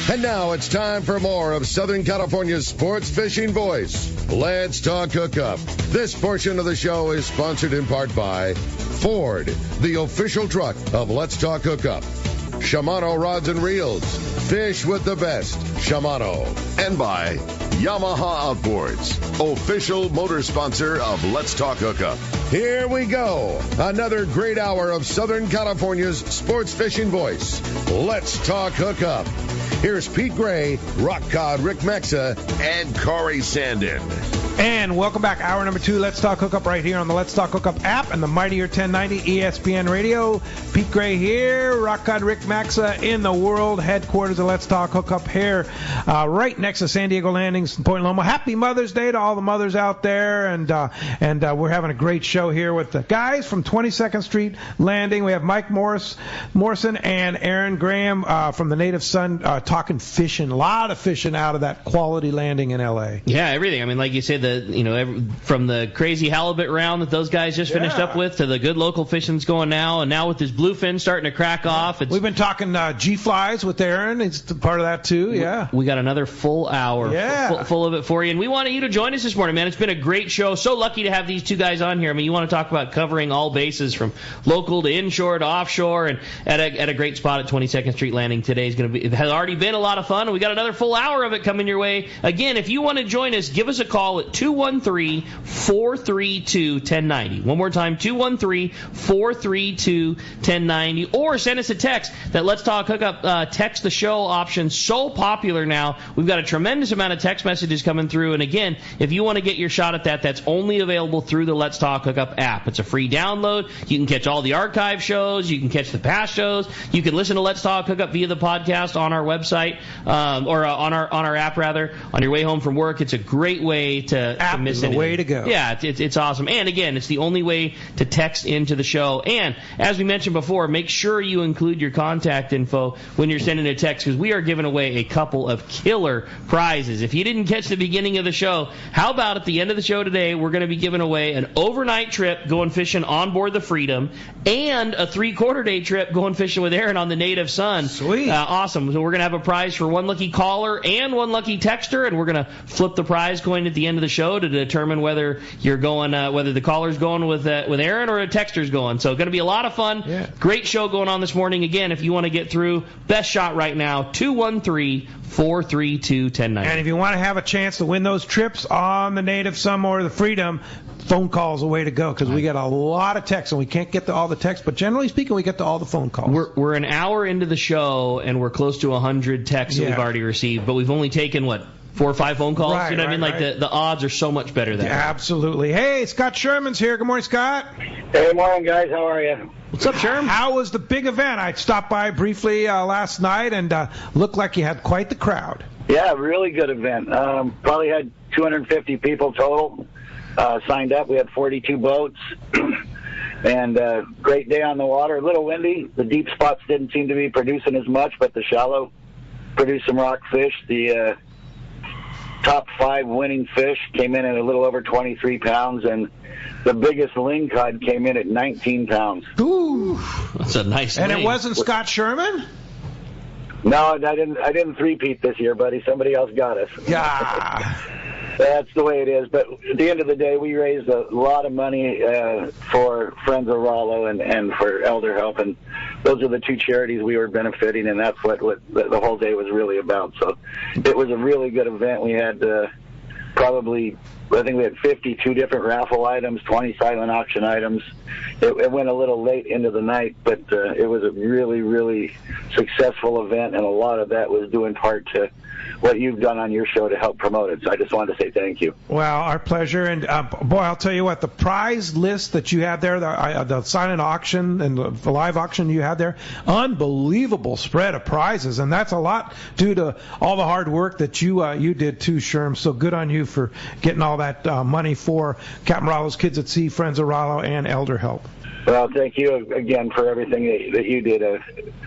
And now it's time for more of Southern California's sports fishing voice. Let's talk hookup. This portion of the show is sponsored in part by Ford, the official truck of Let's Talk Hookup. Shimano Rods and Reels. Fish with the best. Shimano. And by Yamaha Outboards, official motor sponsor of Let's Talk Hookup. Here we go. Another great hour of Southern California's sports fishing voice. Let's Talk Hookup. Here's Pete Gray, Rock Cod Rick Mexa, and Corey Sandin. And welcome back. Hour number 2, Let's Talk Hookup, right here on the Let's Talk Hookup app and the Mightier 1090 ESPN Radio. Pete Gray here, Rock Cod Rick Maxa in the world headquarters of Let's Talk Hookup here, right next to San Diego Landings in Point Loma. Happy Mother's Day to all the mothers out there, and we're having a great show here with the guys from 22nd Street Landing. We have Mike Morrison and Aaron Graham from the Native Sun talking fishing, a lot of fishing out of that quality landing in L.A. Yeah, everything. I mean, like you said, from the crazy halibut round that those guys just finished up with to the good local fishing's going now, and now with this bluefin starting to crack off. We've been talking G-flies with Aaron. It's part of that too, yeah. We got another full hour full of it for you, and we wanted you to join us this morning, man. It's been a great show. So lucky to have these two guys on here. I mean, you want to talk about covering all bases from local to inshore to offshore, and at a great spot at 22nd Street Landing today. It has already been a lot of fun. We got another full hour of it coming your way. Again, if you want to join us, give us a call at 213-432-1090. One more time, 213-432-1090. Or send us a text. That Let's Talk Hookup text the show option, so popular now. We've got a tremendous amount of text messages coming through. And again, if you want to get your shot at that, that's only available through the Let's Talk Hookup app. It's a free download. You can catch all the archive shows. You can catch the past shows. You can listen to Let's Talk Hookup via the podcast on our website, or on our app, rather, on your way home from work. It's a great way to miss anything. The way to go. Yeah, it's awesome. And again, it's the only way to text into the show. And as we mentioned before, make sure you include your contact info when you're sending a text, because we are giving away a couple of killer prizes. If you didn't catch the beginning of the show, how about at the end of the show today, we're going to be giving away an overnight trip going fishing on board the Freedom and a 3/4 day trip going fishing with Aaron on the Native Sun. Sweet. Awesome. So we're going to have a prize for one lucky caller and one lucky texter, and we're going to flip the prize coin at the end of the show to determine whether you're going, whether the caller's going with Aaron or a texter's going. So going to be a lot of fun. Yeah. Great show going on this morning. Again, if you want to get through, best shot right now, 213-432-1090. And if you want to have a chance to win those trips on the Native Sun or the Freedom, phone calls the way to go, because we get a lot of texts, and we can't get to all the texts, but generally speaking, we get to all the phone calls. We're an hour into the show, and we're close to 100 texts that we've already received, but we've only taken, 4 or 5 phone calls? Right, you know what I mean? Like the odds are so much better there. Yeah, absolutely. Hey, Scott Sherman's here. Good morning, Scott. Hey, morning, guys. How are you? What's up, Sherman? How was the big event? I stopped by briefly last night, and looked like you had quite the crowd. Yeah, really good event. Probably had 250 people total signed up. We had 42 boats. And great day on the water. A little windy. The deep spots didn't seem to be producing as much, but the shallow produced some rockfish. The top 5 winning fish came in at a little over 23 pounds, and the biggest lingcod came in at 19 pounds. Ooh, that's a nice And ling. it wasn't Scott Sherman? No, I didn't three-peat this year, buddy. Somebody else got us. Yeah. That's the way it is. But at the end of the day, we raised a lot of money for Friends of Rollo and for Elder Help, and those are the 2 charities we were benefiting, and that's what the whole day was really about. So it was a really good event. We had I think we had 52 different raffle items, 20 silent auction items. It went a little late into the night, but it was a really, really successful event, and a lot of that was due in part to what you've done on your show to help promote it. So I just wanted to say thank you. Well, our pleasure. And, boy, I'll tell you what, the prize list that you had there, the silent auction and the live auction you had there, unbelievable spread of prizes. And that's a lot due to all the hard work that you did too, Sherm. So good on you for getting all that money for Captain Rollo's Kids at Sea, Friends of Rollo, and Elder Help. Well, thank you again for everything that you did.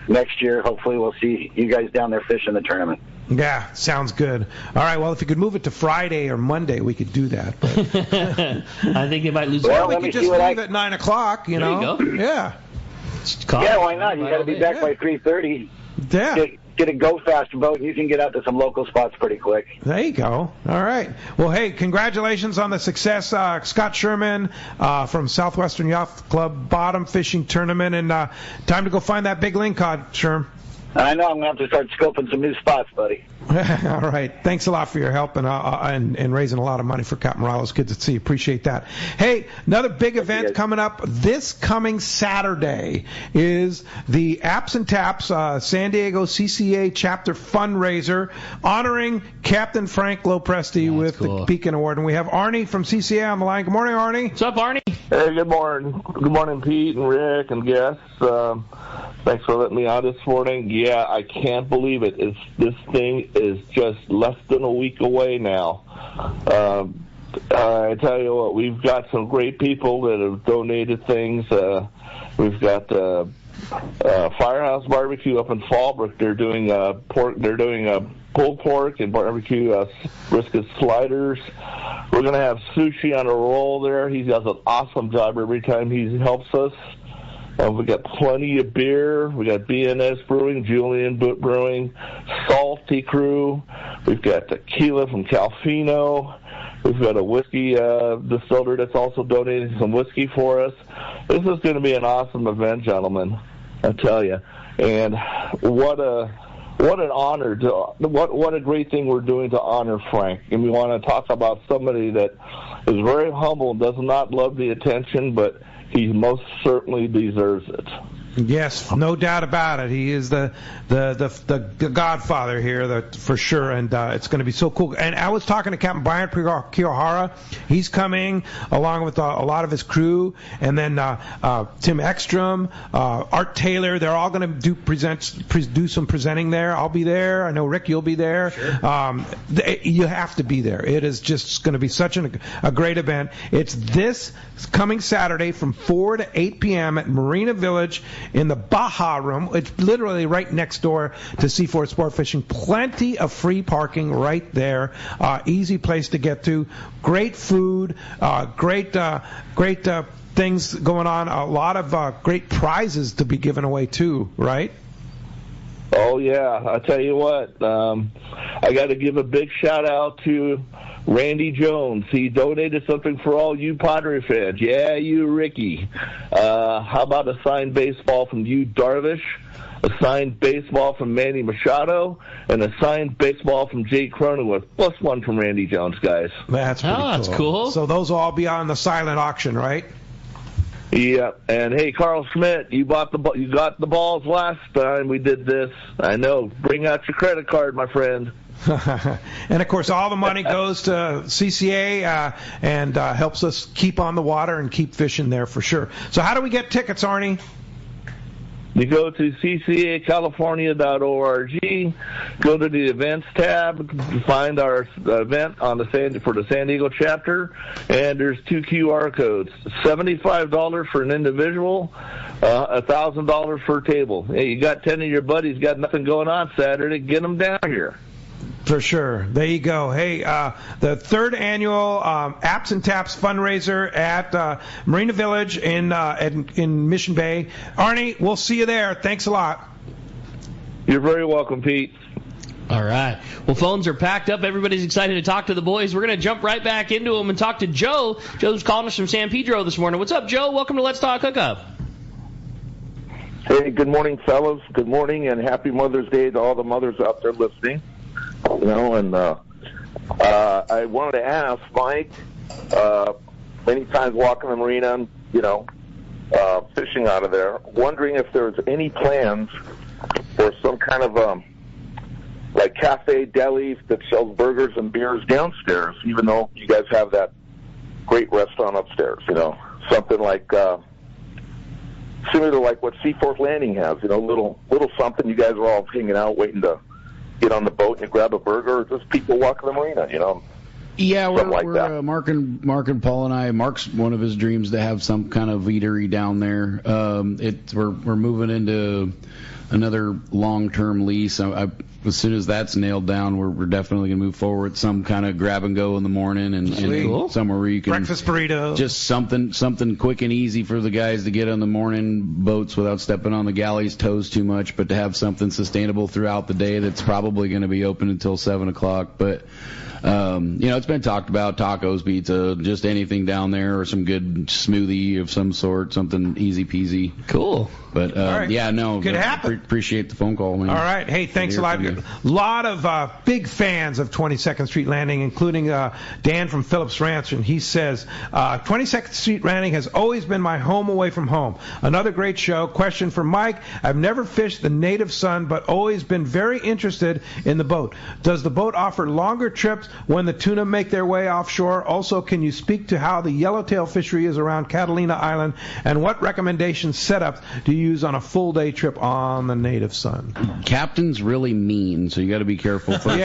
Next year, hopefully, we'll see you guys down there fishing the tournament. Yeah, sounds good. All right, well, if you could move it to Friday or Monday, we could do that. But I think they might lose. Well, we could just leave at 9 o'clock, you know. There you go. Yeah. Yeah, why not? You got to be back by 3:30. Yeah. get a Go Fast boat, and you can get out to some local spots pretty quick. There you go. All right. Well, hey, congratulations on the success, Scott Sherman from Southwestern Yacht Club Bottom Fishing Tournament, and time to go find that big lingcod, Sherm. I know I'm going to have to start scoping some new spots, buddy. All right. Thanks a lot for your help and raising a lot of money for Captain Rollo's. Good to see you. Appreciate that. Hey, another big event coming up this coming Saturday is the Apps and Taps San Diego CCA chapter fundraiser honoring Captain Frank Lopresti with the Beacon Award. And we have Arnie from CCA on the line. Good morning, Arnie. What's up, Arnie? Hey, good morning. Good morning, Pete and Rick and guests. Thanks for letting me on this morning. Yeah, I can't believe it. This thing is just less than a week away now. I tell you what, we've got some great people that have donated things. We've got Firehouse Barbecue up in Fallbrook. They're doing pork. They're doing pulled pork and barbecue brisket sliders. We're going to have sushi on a roll there. He does an awesome job every time he helps us. We got plenty of beer. We got B&S Brewing, Julian Brewing, Salty Crew. We've got tequila from Calfino. We've got a whiskey distiller that's also donating some whiskey for us. This is going to be an awesome event, gentlemen, I tell you. And what an honor what a great thing we're doing to honor Frank. And we want to talk about somebody that is very humble and does not love the attention, but he most certainly deserves it. Yes, no doubt about it. He is the godfather here, for sure, and it's going to be so cool. And I was talking to Captain Brian Kiyohara. He's coming along with a lot of his crew, and then Tim Ekstrom, Art Taylor. They're all going to do some presenting there. I'll be there. I know, Rick, you'll be there. Sure. You have to be there. It is just going to be such a great event. It's this coming Saturday from 4 to 8 p.m. at Marina Village in the Baja Room. It's literally right next door to Seaford Sport Fishing. Plenty of free parking right there. Easy place to get to. Great food. Great things going on. A lot of great prizes to be given away too, right? Oh, yeah. I tell you what, I got to give a big shout-out to Randy Jones. He donated something for all you Padre fans. Yeah, you, Ricky. How about a signed baseball from you, Darvish, a signed baseball from Manny Machado, and a signed baseball from Jake Cronenworth, plus one from Randy Jones, guys. That's pretty cool. That's cool. So those will all be on the silent auction, right? Yeah, and hey, Carl Schmidt, you got the balls last time we did this. I know. Bring out your credit card, my friend. And, of course, all the money goes to CCA and helps us keep on the water and keep fishing there for sure. So how do we get tickets, Arnie? You go to ccacalifornia.org, go to the events tab, find our event for the San Diego chapter, and there's 2 QR codes: $75 for an individual, $1,000 for a table. Hey, you got 10 of your buddies got nothing going on Saturday, get them down here. For sure. There you go. Hey, the third annual Apps and Taps fundraiser at Marina Village in Mission Bay. Arnie, we'll see you there. Thanks a lot. You're very welcome, Pete. All right. Well, phones are packed up. Everybody's excited to talk to the boys. We're going to jump right back into them and talk to Joe. Joe's calling us from San Pedro this morning. What's up, Joe? Welcome to Let's Talk Hookup. Hey, good morning, fellas. Good morning, and happy Mother's Day to all the mothers out there listening. You know, and I wanted to ask Mike, many times walking the marina, you know, fishing out of there, wondering if there's any plans for some kind of like cafe deli that sells burgers and beers downstairs, even though you guys have that great restaurant upstairs, you know, something like similar to like what Seaforth Landing has, you know, little something. You guys are all hanging out waiting to get on the boat and grab a burger, or just people walking the marina, you know. Yeah, we're Mark and Paul and I. Mark's one of his dreams to have some kind of eatery down there. We're moving into another long-term lease. As soon as that's nailed down, we're definitely going to move forward. Some kind of grab and go in the morning, and somewhere where you can breakfast burrito, just something quick and easy for the guys to get on the morning boats without stepping on the galley's toes too much, but to have something sustainable throughout the day that's probably going to be open until 7 o'clock. But it's been talked about, tacos, pizza, just anything down there, or some good smoothie of some sort, something easy peasy. Cool. But could happen. Appreciate the phone call, man. All right, hey, thanks a lot. A lot of big fans of 22nd Street Landing, including Dan from Phillips Ranch, and he says 22nd Street Landing has always been my home away from home. Another great show. Question for Mike: I've never fished the native sun, but always been very interested in the boat. Does the boat offer longer trips when the tuna make their way offshore? Also, can you speak to how the yellowtail fishery is around Catalina Island, and what recommendations setups do you use on a full day trip on the native sun? Captain's really mean, so you got to be careful. First of all.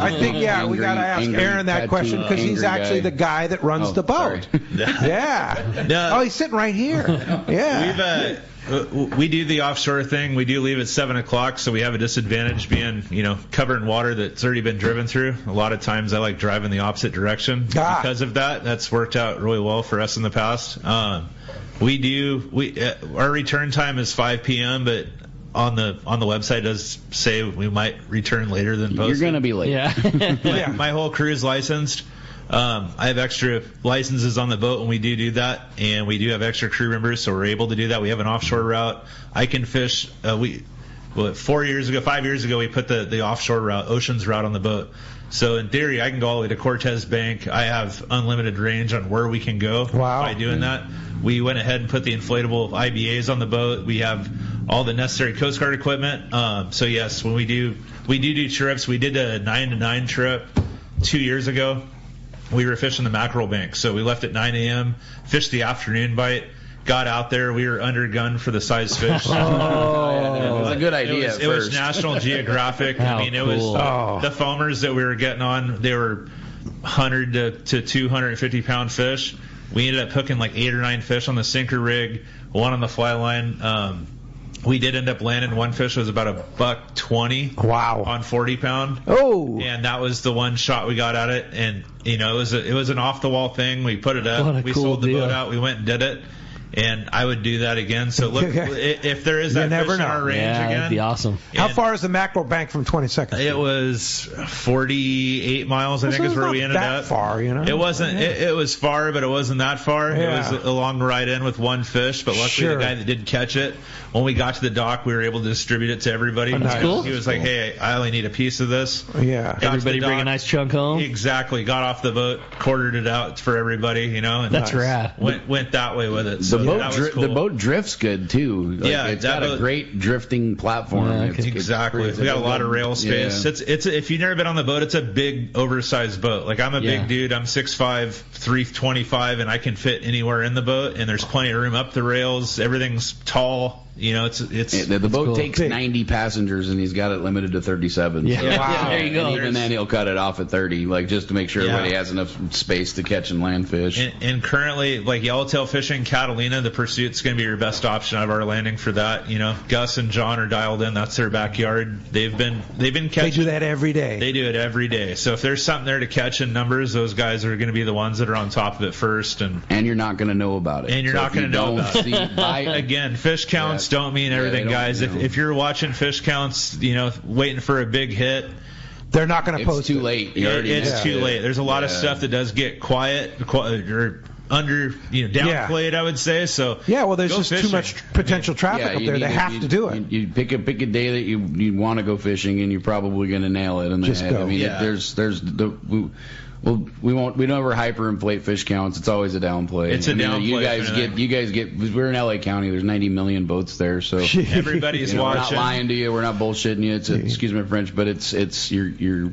I think we got to ask Aaron that question because he's actually the guy that runs the boat. Yeah. No. Oh, he's sitting right here. Yeah. We do the offshore thing. We do leave at 7 o'clock, so we have a disadvantage being, covering water that's already been driven through. A lot of times I like driving the opposite direction because of that. That's worked out really well for us in the past. Our return time is 5 p.m., but on the website it does say we might return later than posted. You're going to be late. Yeah. My whole crew is licensed. I have extra licenses on the boat when we do that, and we do have extra crew members, so we're able to do that. We have an offshore route. I can fish. 5 years ago, we put the offshore route, Oceans route, on the boat. So in theory, I can go all the way to Cortez Bank. I have unlimited range on where we can go by doing that. We went ahead and put the inflatable IBAs on the boat. We have all the necessary Coast Guard equipment. So yes, when we do trips, we did a 9 to 9 trip 2 years ago. We were fishing the mackerel bank, so we left at 9 a.m., fished the afternoon bite, got out there. We were undergunned for the size fish. It was a good idea. It was National Geographic. It was the foamers that we were getting on. They were 100 to 250 pound fish. We ended up hooking like 8 or 9 fish on the sinker rig, one on the fly line. We did end up landing one fish. It was about $120. Wow. On 40 pound. Oh. And that was the one shot we got at it. And it was an off the wall thing. We put it up. We sold the boat out. We went and did it. And I would do that again. So look, if there is that fish in our range again, that'd be awesome. How far is the mackerel bank from 22nd? It was 48 miles. I think is where we ended up. That far, It wasn't. It was far, but it wasn't that far. Yeah. It was a long ride in with one fish. But luckily, the guy that did catch it, when we got to the dock, we were able to distribute it to everybody. That's cool. He was like, "Hey, I only need a piece of this." Yeah. Everybody bring a nice chunk home. Exactly. Got off the boat, quartered it out for everybody. And that's rad. Went that way with it. So the boat drifts good too. It's got a great drifting platform. Exactly. We got a lot of rail space. Yeah. It's if you've never been on the boat, it's a big, oversized boat. Like I'm a big dude. I'm 6'5", 325, and I can fit anywhere in the boat. And there's plenty of room up the rails. Everything's tall. The boat cool. takes 90 passengers, and he's got it limited to 37. Yeah. So. Wow. There you go. And even then, he'll cut it off at 30, just to make sure everybody has enough space to catch and land fish. And currently, yellowtail fishing, Catalina, the Pursuit's going to be your best option out of our landing for that. Gus and John are dialed in. That's their backyard. They've been catching. They do that every day. They do it every day. So if there's something there to catch in numbers, those guys are going to be the ones that are on top of it first. And you're not going to know about it. And you're not going to know about it. Again, fish counts don't mean everything, guys. If you're watching fish counts, waiting for a big hit, they're not going to post it. It's too late. It's too late. There's a lot of stuff that does get quiet or downplayed, I would say. So there's just too much potential traffic up there. They have to do it. You pick a day that you want to go fishing, and you're probably going to nail it. And just go. We never hyperinflate fish counts. It's always a downplay. It's a downplay. You guys get. We're in LA County. There's 90 million boats there, so everybody's watching. We're not lying to you. We're not bullshitting you. Excuse my French, but it's you're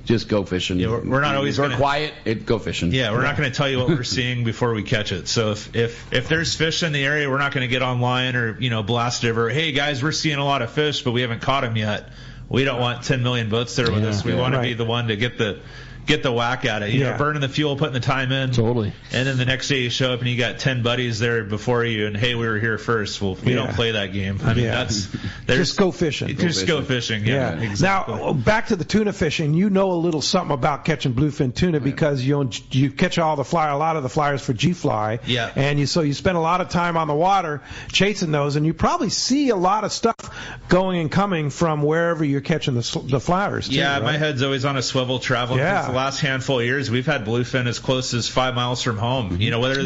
just go fishing. Yeah, we're not always quiet. Go fishing. Yeah, we're not going to tell you what we're seeing before we catch it. So if there's fish in the area, we're not going to get online or blast it over. Hey guys, we're seeing a lot of fish, but we haven't caught them yet. We don't want 10 million boats there with us. We want to be the one to get get the whack at it. You know, burning the fuel, putting the time in. Totally. And then the next day you show up and you got 10 buddies there before you, and hey, we were here first. Well, we don't play that game. I mean, just go fishing. Go fishing. Yeah. Exactly. Now, back to the tuna fishing. You know a little something about catching bluefin tuna because you catch a lot of the flyers for G-Fly. Yeah. And so you spend a lot of time on the water chasing those, and you probably see a lot of stuff going and coming from wherever you're catching the flyers. Too, right? My head's always on a swivel traveling. The last handful of years, we've had bluefin as close as 5 miles from home. You know, whether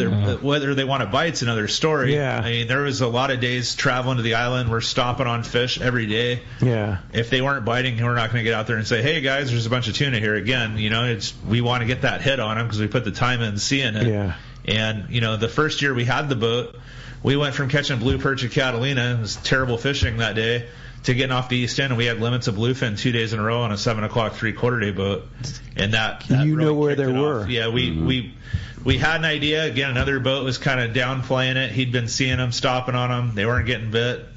they want to bite's another story. Yeah. I mean, there was a lot of days traveling to the island. We're stopping on fish every day. Yeah. If they weren't biting, we're not going to get out there and say, hey guys, there's a bunch of tuna here again. You know, we want to get that hit on them because we put the time in seeing it. Yeah. And you know, the first year we had the boat, we went from catching blue perch at Catalina, it was terrible fishing that day, to getting off the east end, and we had limits of bluefin 2 days in a row on a 7 o'clock 3/4 day boat. And that you really know where kicked they it were. off. Yeah, we had an idea. Again, another boat was kind of downplaying it. He'd been seeing them, stopping on them. They weren't getting bit.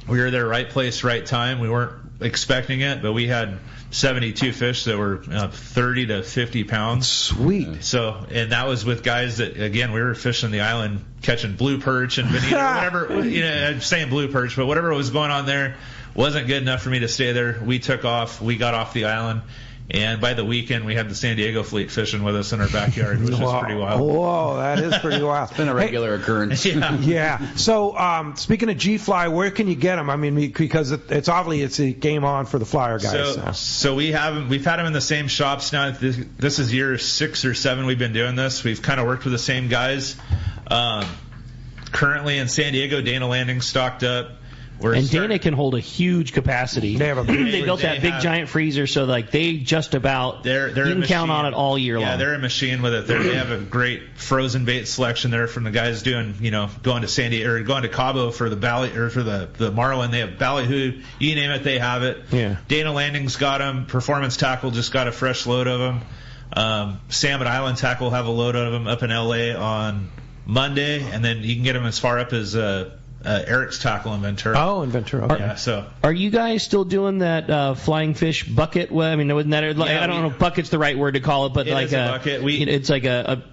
We were there, right place, right time. We weren't expecting it, but we had 72 fish that were 30 to 50 pounds. Sweet. So, and that was with guys that, again, we were fishing the island, catching blue perch and bonito, whatever. You know, I'm saying blue perch, but whatever was going on there wasn't good enough for me to stay there. We took off. We got off the island. And by the weekend, we had the San Diego fleet fishing with us in our backyard, which is pretty wild. Whoa, that is pretty wild. It's been a regular occurrence. Yeah. So, speaking of G-Fly, where can you get them? I mean, because it's a game on for the flyer guys. So we've had them in the same shops now. This is year 6 or 7 we've been doing this. We've kind of worked with the same guys. Currently in San Diego, Dana Landing stocked up. Dana can hold a huge capacity. They built that big giant freezer, so like they just about you can count on it all year long. Yeah, they're a machine with it. They have a great frozen bait selection there from the guys doing, going to San Diego or going to Cabo for the the marlin. They have ballyhoo, you name it, they have it. Yeah. Dana Landing's got them. Performance Tackle just got a fresh load of them. Salmon Island Tackle will have a load of them up in LA on Monday, and then you can get them as far up as Eric's Tackle in Ventura. Oh, in Ventura. Okay. Yeah, so. Are you guys still doing that flying fish bucket? Well, I mean, wasn't that I don't know if bucket's the right word to call it, but like a bucket. It's like a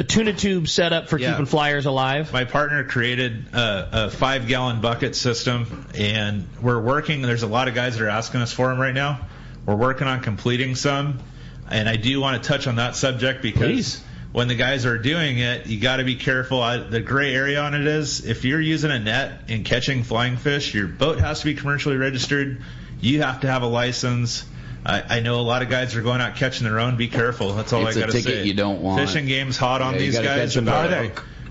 tuna tube setup for keeping flyers alive. My partner created a 5-gallon bucket system, and we're working. There's a lot of guys that are asking us for them right now. We're working on completing some, and I do want to touch on that subject because when the guys are doing it, you got to be careful. The gray area on it is if you're using a net and catching flying fish, your boat has to be commercially registered. You have to have a license. I know a lot of guys are going out catching their own. Be careful. That's all I got to say. It's a ticket you don't want. Fishing game's hot on these guys.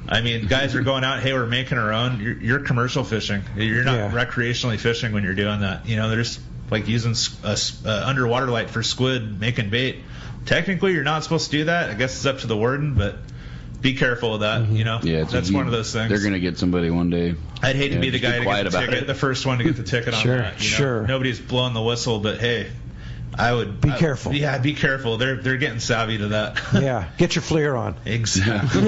I mean, guys are going out, hey, we're making our own. You're commercial fishing. You're not recreationally fishing when you're doing that. There's like using underwater light for squid, making bait. Technically, you're not supposed to do that. I guess it's up to the warden, but be careful of that. Yeah, that's one of those things. They're going to get somebody one day. I'd hate to be the guy to get the ticket, the first one to get the ticket on that. Sure. Nobody's blowing the whistle, but hey, I would be careful. Yeah, be careful. They're getting savvy to that. Yeah, get your FLIR on. Exactly.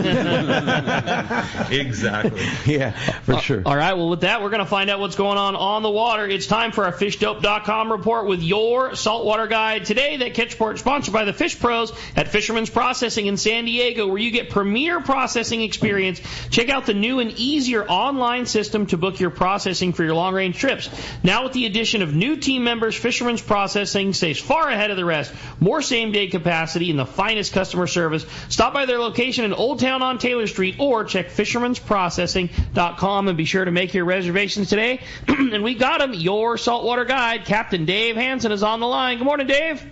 Exactly. Yeah, for sure. All right. Well, with that, we're going to find out what's going on the water. It's time for our FishDope.com report with your saltwater guide today. That catch report sponsored by the Fish Pros at Fisherman's Processing in San Diego, where you get premier processing experience. Check out the new and easier online system to book your processing for your long-range trips. Now with the addition of new team members, Fisherman's Processing stays far ahead of the rest. More same-day capacity and the finest customer service. Stop by their location in Old Town on Taylor Street or check fishermansprocessing.com and be sure to make your reservations today. And we got him, your saltwater guide. Captain Dave Hansen is on the line. Good morning, Dave.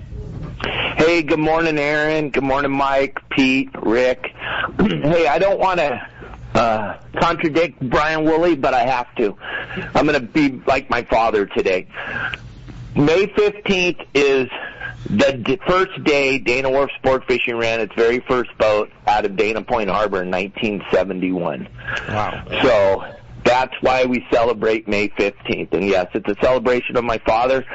Hey, good morning, Aaron. Good morning, Mike, Pete, Rick. Hey, I don't want to contradict Brian Woolley, but I have to. I'm going to be like my father today. May 15th is the first day Dana Wharf Sportfishing ran its very first boat out of Dana Point Harbor in 1971. Wow. So that's why we celebrate May 15th. And yes, it's a celebration of my father.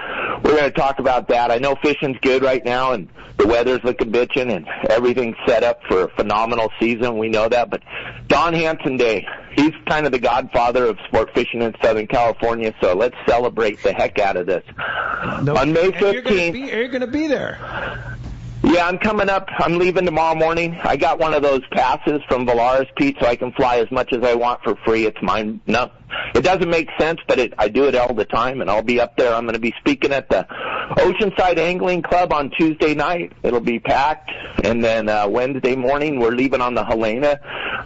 We're going to talk about that. I know fishing's good right now, and the weather's looking bitchin', and everything's set up for a phenomenal season. We know that. But Don Hansen Day, he's kind of the godfather of sport fishing in Southern California, so let's celebrate the heck out of this. On May 15th... You're going to be there. Yeah, I'm coming up. I'm leaving tomorrow morning. I got one of those passes from Valaris, Pete, so I can fly as much as I want for free. It's mine. No, it doesn't make sense, but I do it all the time, and I'll be up there. I'm going to be speaking at the Oceanside Angling Club on Tuesday night. It'll be packed. And then Wednesday morning, we're leaving on the Helena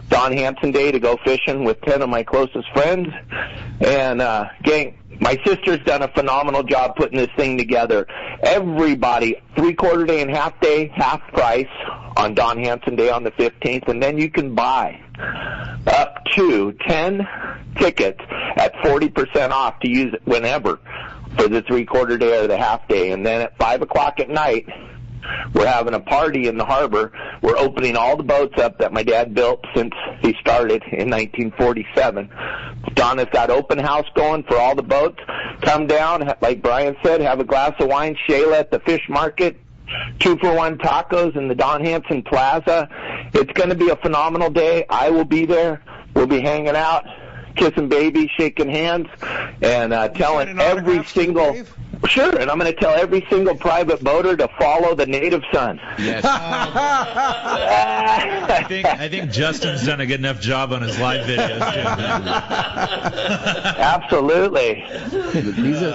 Don Hansen Day to go fishing with 10 of my closest friends. And, gang, my sister's done a phenomenal job putting this thing together. Everybody, 3/4 day and half day, half price on Don Hansen Day on the 15th. And then you can buy up to 10 tickets at 40% off to use it whenever for the 3/4 day or the half day. And then at 5 o'clock at night, we're having a party in the harbor. We're opening all the boats up that my dad built since he started in 1947. Donna's got open house going for all the boats. Come down, like Brian said, have a glass of wine. Shayla at the fish market. 2-for-1 tacos in the Don Hansen Plaza. It's going to be a phenomenal day. I will be there. We'll be hanging out, kissing babies, shaking hands, and telling every single... Sure, and I'm going to tell every single private boater to follow the native son. Yes. I think Justin's done a good enough job on his live videos, too. Absolutely.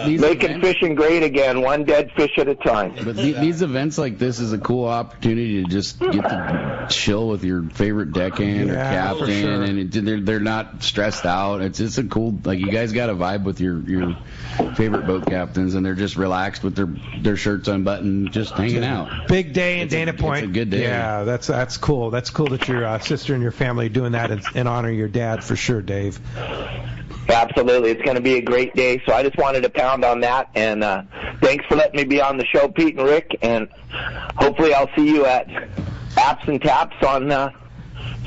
These Making events, fishing great again, one dead fish at a time. But these events like this is a cool opportunity to just get to chill with your favorite deckhand or captain, for sure. and they're not stressed out. It's just a cool, like, you guys got a vibe with your favorite boat captains, and they're just relaxed with their shirts unbuttoned, just hanging out. Big day in Dana Point. It's a good day. Yeah, that's cool. That's cool that your sister and your family are doing that in honor of your dad, for sure, Dave. Absolutely. It's going to be a great day, so I just wanted to pound on that, and thanks for letting me be on the show, Pete and Rick, and hopefully I'll see you at Apps and Taps on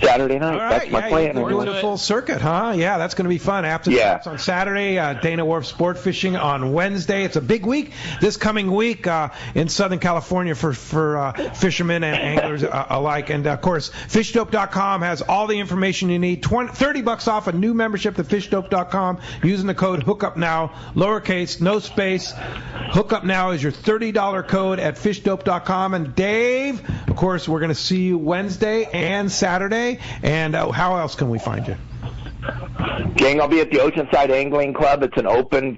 Saturday night. All right, that's my plan. We're doing a full circuit, huh? Yeah, that's going to be fun. Apps and Taps on Saturday, Dana Wharf Sport Fishing on Wednesday. It's a big week this coming week in Southern California for fishermen and anglers alike. And, of course, fishdope.com has all the information you need. $30 off a new membership to fishdope.com using the code HookUpNow, lowercase, no space. HookUpNow is your $30 code at fishdope.com. And, Dave, of course, we're going to see you Wednesday and Saturday. And how else can we find you? Gang, I'll be at the Oceanside Angling Club. It's an open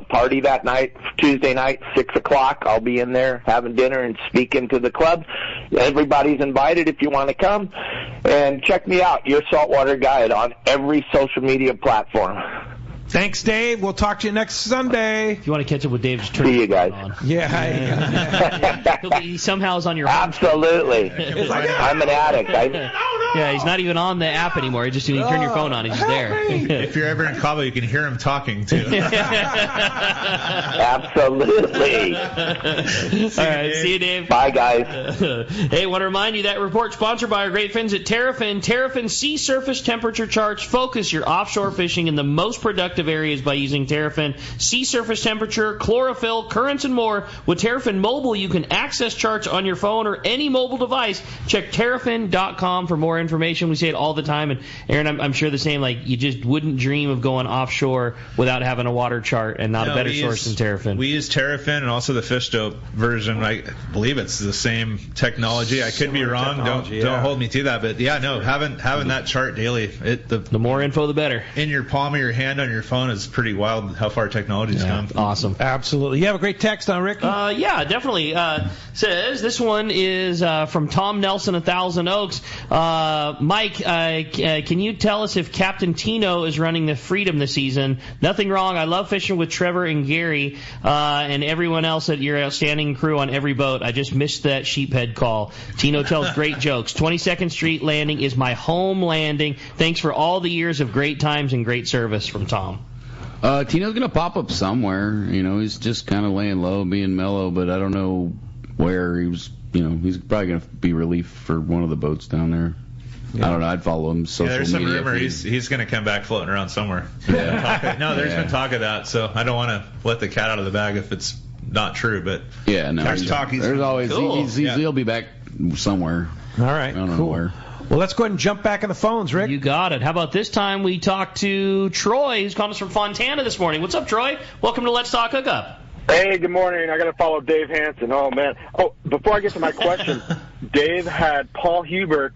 party that night, Tuesday night, 6 o'clock. I'll be in there having dinner and speaking to the club. Everybody's invited if you want to come. And check me out, your saltwater guide, on every social media platform. Thanks, Dave. We'll talk to you next Sunday. If you want to catch up with Dave, just turn See you guys. on. Yeah. He somehow is on your Absolutely. I'm an addict. Yeah, he's not even on the app anymore. You turn your phone on, he's just there. If you're ever in Cabo, you can hear him talking, too. Absolutely. All right, see you, Dave. Bye, guys. Hey, want to remind you that report sponsored by our great friends at Terrafin. Terrafin sea surface temperature charts focus your offshore fishing in the most productive areas by using Terrafin. Sea surface temperature, chlorophyll, currents, and more. With Terrafin Mobile, you can access charts on your phone or any mobile device. Check Terrafin.com for more information. We say it all the time, and Aaron, I'm sure the same. Like, you just wouldn't dream of going offshore without having a water chart, and not a better source than Terrafin. We use Terrafin and also the Fish Dope version. I believe it's the same technology. I could be wrong. Don't hold me to that. But yeah, no, having that chart daily, the more info, the better. In your palm of your hand on your phone is pretty wild how far technology's come. Awesome. Absolutely. You have a great text on Rick? Yeah, definitely. Says this one is from Tom Nelson, 1,000 Oaks. Mike, can you tell us if Captain Tino is running the Freedom this season? Nothing wrong. I love fishing with Trevor and Gary and everyone else at your outstanding crew on every boat. I just missed that sheephead call. Tino tells great jokes. 22nd Street Landing is my home landing. Thanks for all the years of great times and great service, from Tom. Tino's going to pop up somewhere. You know, he's just kind of laying low, being mellow, but I don't know where. He's probably going to be relief for one of the boats down there. Yeah. I don't know. I'd follow him. Social there's some media. rumor he's going to come back floating around somewhere. Yeah. There's been talk of that, so I don't want to let the cat out of the bag if it's not true. But yeah, no. There's talk. There's always cool. He'll be back somewhere. All right. I don't know where. Well, let's go ahead and jump back in the phones, Rick. You got it. How about this time we talk to Troy, who's calling us from Fontana this morning. What's up, Troy? Welcome to Let's Talk Hookup. Hey, good morning. I got to follow Dave Hansen. Oh, man. Oh, before I get to my question, Dave had Paul Hubert.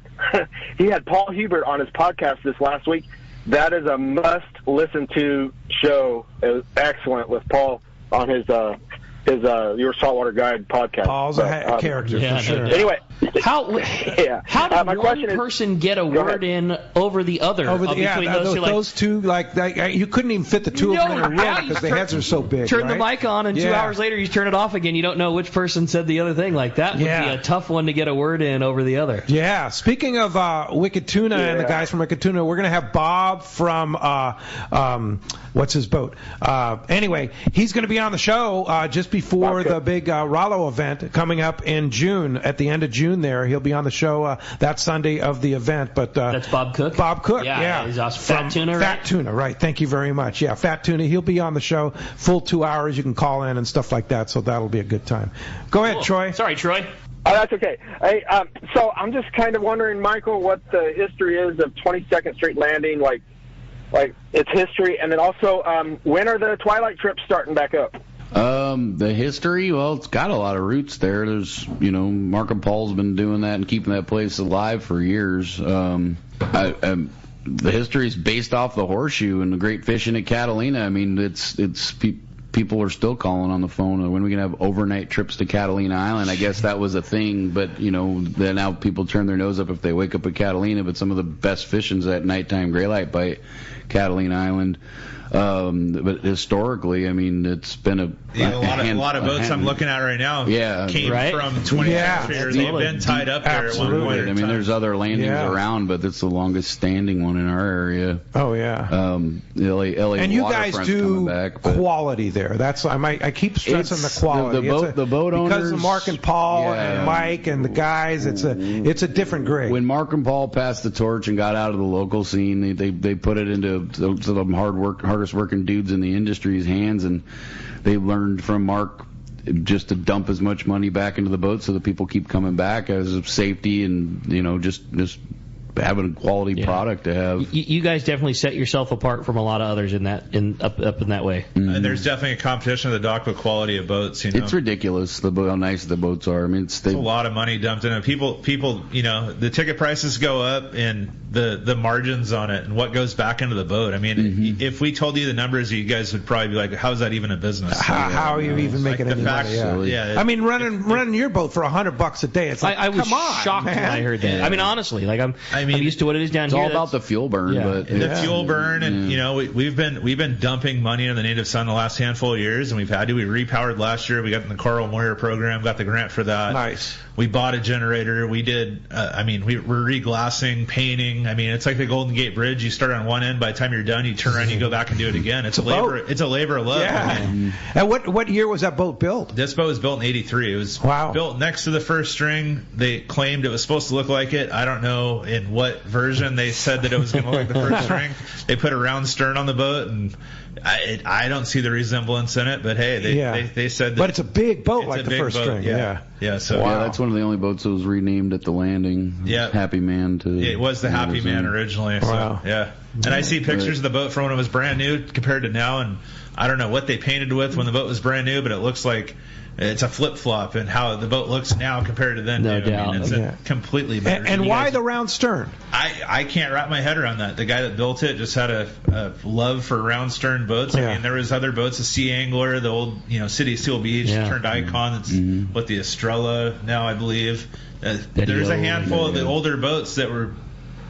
He had Paul Hubert on his podcast this last week. That is a must-listen-to show. It was excellent with Paul on his Your Saltwater Guide podcast. Paul's a character for sure. Anyway, how did my one person get a word in over the other? Between those two, like you couldn't even fit the two of them in a room because the heads are so big. Turn the mic on, and 2 hours later you turn it off again. You don't know which person said the other thing. Like that would be a tough one to get a word in over the other. Yeah. Speaking of Wicked Tuna and the guys from Wicked Tuna, we're going to have Bob from what's his boat? Anyway, he's going to be on the show just before the big Rollo event coming up in June. At the end of June there, he'll be on the show that Sunday of the event. But that's Bob Cook? Bob Cook, yeah. He's awesome. Fat Tuna, right? Fat Tuna, right. Thank you very much. Yeah, Fat Tuna. He'll be on the show full 2 hours. You can call in and stuff like that, so that'll be a good time. Go ahead, Troy. Sorry, Troy. Oh, that's okay. Hey, so I'm just kind of wondering, Michael, what the history is of 22nd Street Landing, like its history, and then also when are the Twilight trips starting back up? The history, well, it's got a lot of roots there. There's, Mark and Paul's been doing that and keeping that place alive for years. The history is based off the Horseshoe and the great fishing at Catalina. I mean, people are still calling on the phone. When are we going to have overnight trips to Catalina Island? I guess that was a thing, but, then now people turn their nose up if they wake up at Catalina, but some of the best fishing's at nighttime graylight bite, Catalina Island. But historically, I mean, it's been a lot of boats I'm looking at right now came from 20th Street, or they've been tied up there at one point. I mean, there's other landings around, but it's the longest standing one in our area. Oh, yeah. LA and you guys do quality there. That's I keep stressing the quality. The boat owners, because of Mark and Paul and Mike and the guys, it's a different grade. When Mark and Paul passed the torch and got out of the local scene, they put it into the hardest working dudes in the industry's hands, and they learned from Mark just to dump as much money back into the boat so that people keep coming back as of safety and just having a quality product to have. You guys definitely set yourself apart from a lot of others up in that way. Mm-hmm. And there's definitely a competition of the dock with quality of boats. It's ridiculous how nice the boats are. I mean, it's a lot of money dumped in it. People, the ticket prices go up and the margins on it and what goes back into the boat. I mean, if we told you the numbers, you guys would probably be like, "How is that even a business? How are you even making any money?" I mean, running your boat for $100 a day. It's like, I was shocked when I heard that. I mean, honestly, I'm used to what it is down here. It's all about the fuel burn, but the fuel burn, and we've been dumping money into the Native Sun the last handful of years, and we repowered last year. We got in the Coral Warrior program, got the grant for that. Nice. We bought a generator. We did. We're reglassing, painting. I mean, it's like the Golden Gate Bridge. You start on one end. By the time you're done, you turn around, you go back and do it again. It's a labor of love. Yeah. And what year was that boat built? This boat was built in '83. It was built next to the first string. They claimed it was supposed to look like it. I don't know in what version they said that it was going to look like the first string. They put a round stern on the boat, and I don't see the resemblance in it. But hey, they said that. But it's a big boat, like the first string. Yeah. So that's one of the only boats that was renamed at the landing. Yeah, Happy Man it was the Happy Man originally. Wow. So, yeah. And I see pictures of the boat from when it was brand new compared to now, and I don't know what they painted with when the boat was brand new, but it looks like it's a flip-flop in how the boat looks now compared to then. No doubt. I mean, it's completely better. And why the round stern? I can't wrap my head around that. The guy that built it just had a love for round stern boats. I mean, there was other boats, the Sea Angler, the old City of Seal Beach, turned Icon. That's what the Estrella now, I believe. There's a handful of the older boats that were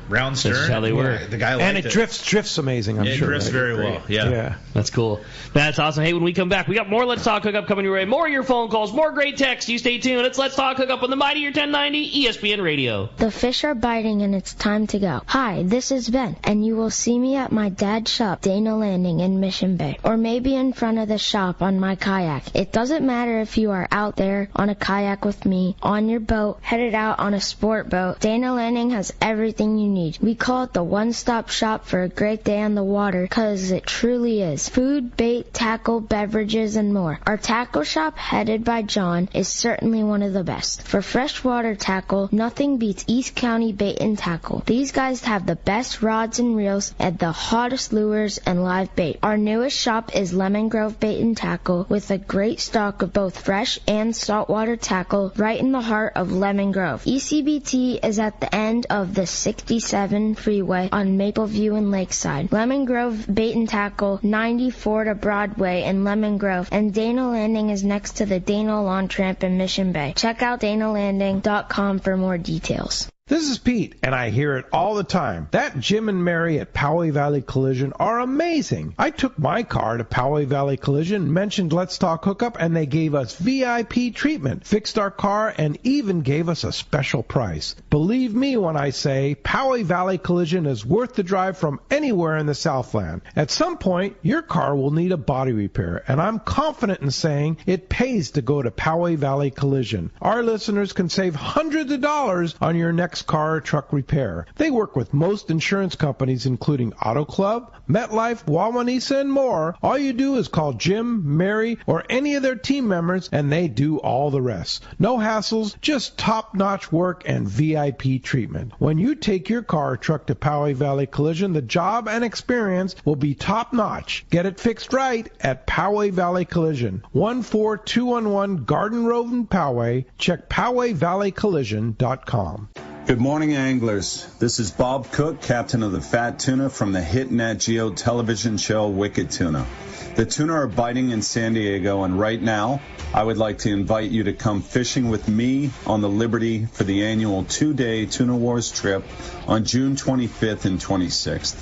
round stern. That's how they were. The guy liked and it drifts amazing, I'm sure. It drifts very well. Yeah. That's cool. That's awesome. Hey, when we come back, we got more Let's Talk Hookup coming your way. More of your phone calls, more great texts. You stay tuned. It's Let's Talk Hookup on the Mightier 1090 ESPN Radio. The fish are biting and it's time to go. Hi, this is Ben, and you will see me at my dad's shop, Dana Landing in Mission Bay, or maybe in front of the shop on my kayak. It doesn't matter if you are out there on a kayak with me, on your boat, headed out on a sport boat. Dana Landing has everything you need need. We call it the one-stop shop for a great day on the water, because it truly is. Food, bait, tackle, beverages, and more. Our tackle shop, headed by John, is certainly one of the best. For freshwater tackle, nothing beats East County Bait and Tackle. These guys have the best rods and reels and the hottest lures and live bait. Our newest shop is Lemon Grove Bait and Tackle, with a great stock of both fresh and saltwater tackle right in the heart of Lemon Grove. ECBT is at the end of the 67 freeway on Mapleview and Lakeside. Lemon Grove Bait and Tackle, 94 to Broadway in Lemon Grove, and Dana Landing is next to the Dana Lawn Tramp in Mission Bay. Check out danalanding.com for more details. This is Pete, and I hear it all the time. That Jim and Mary at Poway Valley Collision are amazing. I took my car to Poway Valley Collision, mentioned Let's Talk Hookup, and they gave us VIP treatment, fixed our car, and even gave us a special price. Believe me when I say Poway Valley Collision is worth the drive from anywhere in the Southland. At some point, your car will need a body repair, and I'm confident in saying it pays to go to Poway Valley Collision. Our listeners can save hundreds of dollars on your next car or truck repair. They work with most insurance companies, including Auto Club, MetLife, Wawanesa, and more. All you do is call Jim, Mary, or any of their team members, and they do all the rest. No hassles, just top-notch work and VIP treatment. When you take your car or truck to Poway Valley Collision, the job and experience will be top-notch. Get it fixed right at Poway Valley Collision, 14211 Garden Road in Poway. Check PowayValleyCollision.com. Good morning, anglers. This is Bob Cook, captain of the Fat Tuna from the hit Nat Geo television show Wicked Tuna. The tuna are biting in San Diego, and right now, I would like to invite you to come fishing with me on the Liberty for the annual 2-day Tuna Wars trip on June 25th and 26th.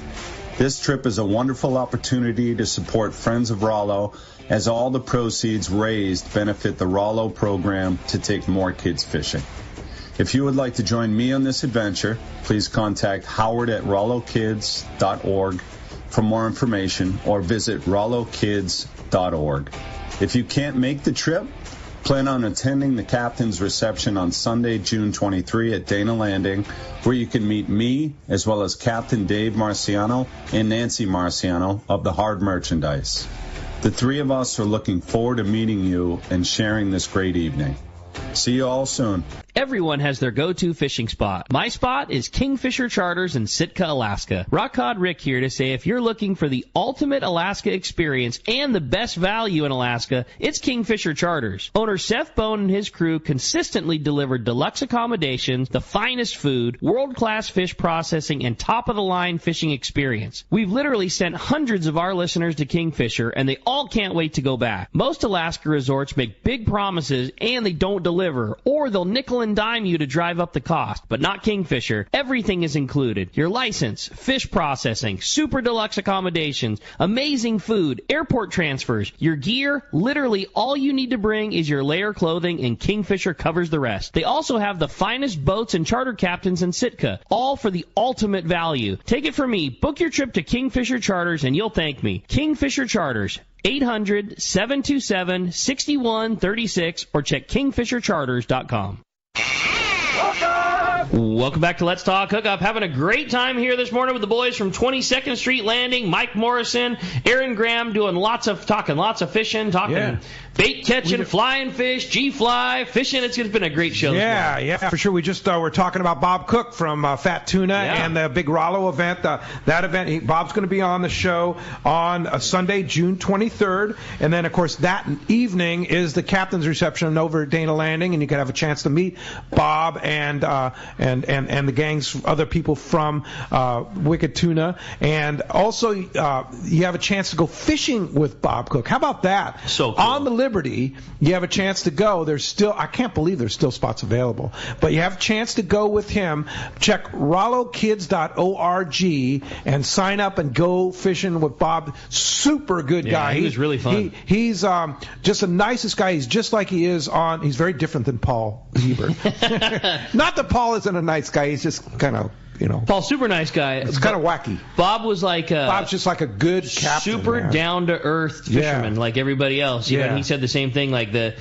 This trip is a wonderful opportunity to support Friends of Rollo, as all the proceeds raised benefit the Rollo program to take more kids fishing. If you would like to join me on this adventure, please contact Howard at RolloKids.org for more information, or visit RolloKids.org. If you can't make the trip, plan on attending the captain's reception on Sunday, June 23 at Dana Landing, where you can meet me as well as Captain Dave Marciano and Nancy Marciano of the Hard Merchandise. The three of us are looking forward to meeting you and sharing this great evening. See you all soon. Everyone has their go-to fishing spot. My spot is Kingfisher Charters in Sitka, Alaska. Rock Cod Rick here to say if you're looking for the ultimate Alaska experience and the best value in Alaska, it's Kingfisher Charters. Owner Seth Bone and his crew consistently deliver deluxe accommodations, the finest food, world-class fish processing, and top-of-the-line fishing experience. We've literally sent hundreds of our listeners to Kingfisher, and they all can't wait to go back. Most Alaska resorts make big promises, and they don't deliver, or they'll nickel and dime you to drive up the cost, but not Kingfisher. Everything is included. Your license, fish processing, super deluxe accommodations, amazing food, airport transfers, your gear. Literally all you need to bring is your layer clothing, and Kingfisher covers the rest. They also have the finest boats and charter captains in Sitka, all for the ultimate value. Take it from me. Book your trip to Kingfisher Charters and you'll thank me. Kingfisher Charters, 800-727-6136, or check kingfishercharters.com. Welcome back to Let's Talk Hookup. Having a great time here this morning with the boys from 22nd Street Landing. Mike Morrison, Aaron Graham doing lots of fishing, bait catching, flying fish, G-fly, fishing. It's been a great show. Yeah, for sure. We just were talking about Bob Cook from Fat Tuna and the big Rollo event. That event, Bob's going to be on the show on Sunday, June 23rd. And then, of course, that evening is the captain's reception over at Dana Landing, and you can have a chance to meet Bob and the gangs, other people from Wicked Tuna. And also, you have a chance to go fishing with Bob Cook. How about that? So cool. On the Liberty, you have a chance to go. I can't believe there's still spots available. But you have a chance to go with him. Check RolloKids.org and sign up and go fishing with Bob. Super good guy. He was really fun. He's just the nicest guy. He's just like he is he's very different than Paul Hebert. Not that Paul isn't a nice guy. He's just kind of Paul's super nice guy. It's kind of wacky. Bob was like Bob's just like a good captain, super down to earth fisherman, like everybody else. And he said the same thing, like the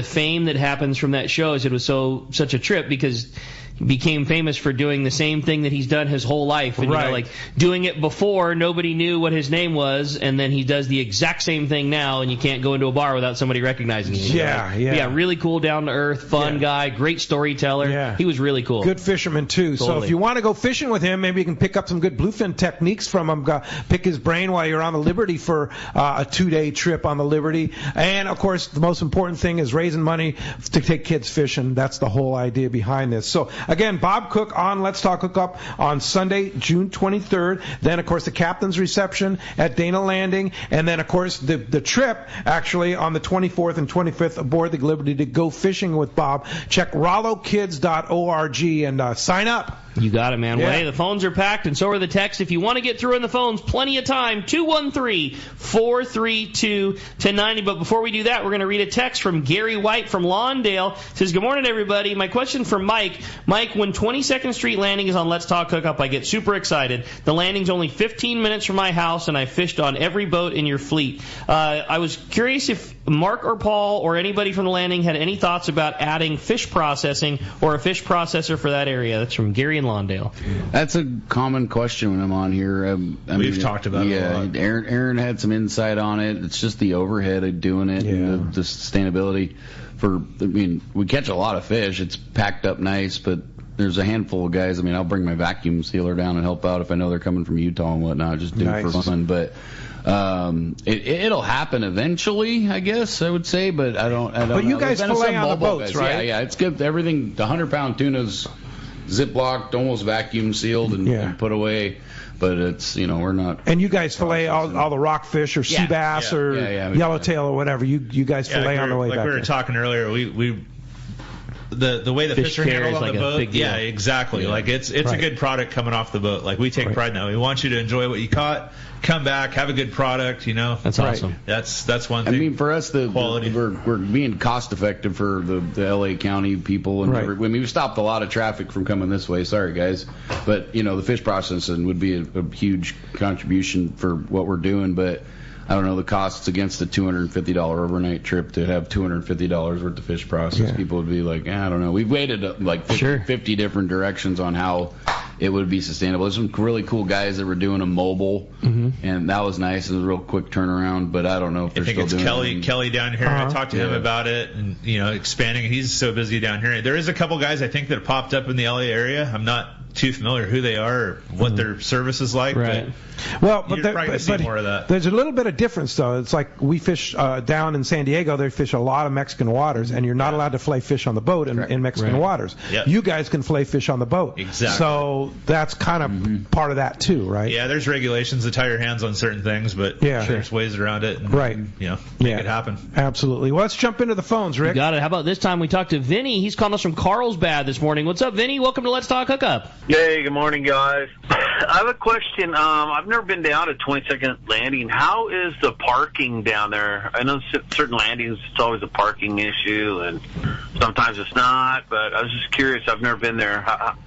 fame that happens from that show is it was such a trip because he became famous for doing the same thing that he's done his whole life. And, like doing it before, nobody knew what his name was, and then he does the exact same thing now, and you can't go into a bar without somebody recognizing him. Yeah, really cool, down-to-earth, fun guy, great storyteller. Yeah. He was really cool. Good fisherman, too. Totally. So if you want to go fishing with him, maybe you can pick up some good bluefin techniques from him. Pick his brain while you're on the Liberty for a 2-day trip on the Liberty. And, of course, the most important thing is raising money to take kids fishing. That's the whole idea behind this. So, again, Bob Cook on Let's Talk Hookup on Sunday, June 23rd. Then, of course, the captain's reception at Dana Landing. And then, of course, the trip, actually, on the 24th and 25th aboard the Liberty to go fishing with Bob. Check RolloKids.org and sign up. You got it, man. Well, hey, the phones are packed, and so are the texts. If you want to get through on the phones, plenty of time. 213-432-1090. But before we do that, we're going to read a text from Gary White from Lawndale. It says, good morning, everybody. My question for Mike. Mike, when 22nd Street Landing is on Let's Talk Hookup, I get super excited. The landing's only 15 minutes from my house, and I fished on every boat in your fleet. I was curious if Mark or Paul or anybody from the landing had any thoughts about adding fish processing or a fish processor for that area. That's from Gary in Lawndale. That's a common question when I'm on here. We've talked about it a lot. Aaron had some insight on it. It's just the overhead of doing it and the sustainability. We catch a lot of fish. It's packed up nice, but there's a handful of guys. I'll bring my vacuum sealer down and help out if I know they're coming from Utah and whatnot. Just do it for fun. But it'll happen eventually, I guess I would say. But I don't. But you guys fillet on the boats, right? Yeah. It's good. Everything. The 100-pound tuna's ziplocked, almost vacuum sealed, and put away. But it's we're not. And you guys fillet all the rockfish or sea bass or yellowtail or whatever. You guys fillet on the way back. Like we were talking earlier, the way the fish are handled on the boat, exactly. Yeah. Like it's a good product coming off the boat. Like we take pride in that. We want you to enjoy what you caught, come back, have a good product. That's awesome. That's one thing. For us, quality. We're being cost effective for the LA County people, and we stopped a lot of traffic from coming this way. Sorry, guys, but the fish processing would be a huge contribution for what we're doing, but. I don't know the costs against the $250 overnight trip to have $250 worth of fish processed. Yeah. People would be like, I don't know. We've waited like 50 different directions on how it would be sustainable. There's some really cool guys that were doing a mobile, and that was nice. It was a real quick turnaround, but I don't know if they're still doing it. Kelly down here. I talked to him about it, and expanding. He's so busy down here. There is a couple guys I think that have popped up in the LA area. I'm not too familiar who they are or what their service is like. Right. But you're probably going to see more of that. There's a little bit of difference, though. It's like we fish down in San Diego. They fish a lot of Mexican waters, and you're not allowed to fillet fish on the boat in Mexican waters. Yep. You guys can fillet fish on the boat. Exactly. So that's kind of part of that, too, right? Yeah, there's regulations to tie your hands on certain things, but there's ways around it. And, make it happen. Absolutely. Well, let's jump into the phones, Rick. You got it. How about this time we talked to Vinny? He's calling us from Carlsbad this morning. What's up, Vinny? Welcome to Let's Talk Hookup. Yay, good morning, guys. I have a question. I've never been down to 22nd Landing. How is the parking down there? I know certain landings, it's always a parking issue, and sometimes it's not, but I was just curious. I've never been there.